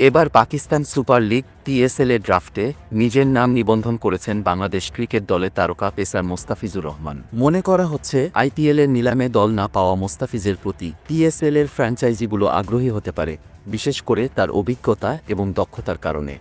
এবার Pakistan super league PSL এর ড্রাফটে নিজের নাম নিবন্ধন করেছেন বাংলাদেশ ক্রিকেট দলের তারকা পেসার মোস্তাফিজুর রহমান। মনে করা হচ্ছে আইপিএলের নিলামে দল না পাওয়া মোস্তাফিজের প্রতি পিএসএল এর ফ্র্যাঞ্চাইজিগুলো আগ্রহী হতে পারে, বিশেষ করে তার অভিজ্ঞতা এবং দক্ষতার কারণে।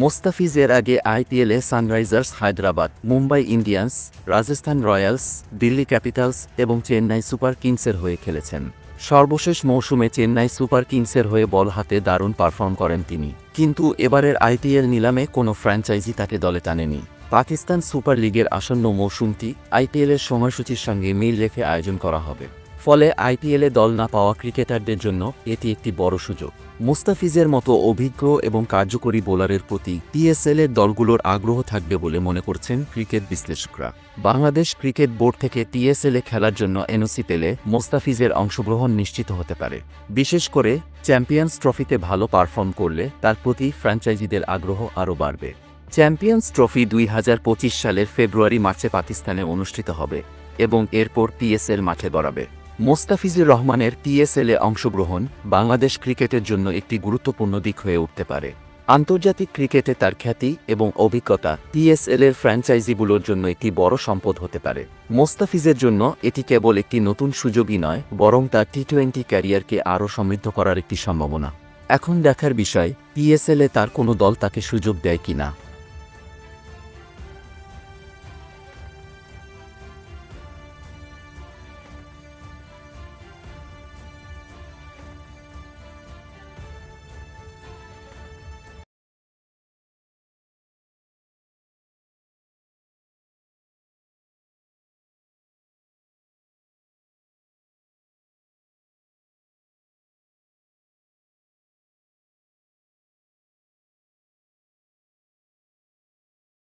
মোস্তাফিজ এর আগে আইপিএলে Sunrisers Hyderabad, Mumbai Indians, Rajasthan Royals, Delhi Capitals এবং চেন্নাই সুপার কিংসের হয়ে খেলেছেন। সর্বশেষ মৌসুমে চেন্নাই সুপার কিংসের হয়ে বল হাতে দারুণ পারফর্ম করেন তিনি, কিন্তু এবারের আইপিএল নিলামে কোনো ফ্র্যাঞ্চাইজি তাকে দলে টানেনি। পাকিস্তান সুপার লিগের আসন্ন মৌসুমটি আইপিএলের সময়সূচির সঙ্গে মিল রেখে আয়োজন করা হবে, ফলে আইপিএলে দল না পাওয়া ক্রিকেটারদের জন্য এটি একটি বড় সুযোগ। মোস্তাফিজের মতো অভিজ্ঞ এবং কার্যকরী বোলারের প্রতি পিএসএলের দলগুলোর আগ্রহ থাকবে বলে মনে করছেন ক্রিকেট বিশ্লেষকরা। বাংলাদেশ ক্রিকেট বোর্ড থেকে পিএসএলে খেলার জন্য এনওসি পেলে মোস্তাফিজের অংশগ্রহণ নিশ্চিত হতে পারে। বিশেষ করে চ্যাম্পিয়ন্স ট্রফিতে ভালো পারফর্ম করলে তার প্রতি ফ্র্যাঞ্চাইজিদের আগ্রহ আরও বাড়বে। চ্যাম্পিয়ন্স ট্রফি 2025 সালের ফেব্রুয়ারি-মার্চে পাকিস্তানে অনুষ্ঠিত হবে এবং এরপর পিএসএল মাঠে গড়াবে। মোস্তাফিজুর রহমানের পিএসএলে অংশগ্রহণ বাংলাদেশ ক্রিকেটের জন্য একটি গুরুত্বপূর্ণ দিক হয়ে উঠতে পারে। আন্তর্জাতিক ক্রিকেটে তার খ্যাতি এবং অভিজ্ঞতা পিএসএলের ফ্র্যাঞ্চাইজিগুলোর জন্য একটি বড় সম্পদ হতে পারে। মোস্তাফিজের জন্য এটি কেবল একটি নতুন সুযোগই নয়, বরং তার টি-20 ক্যারিয়ারকে আরও সমৃদ্ধ করার একটি সম্ভাবনা। এখন দেখার বিষয় পিএসএলে তার কোনো দল তাকে সুযোগ দেয় কিনা।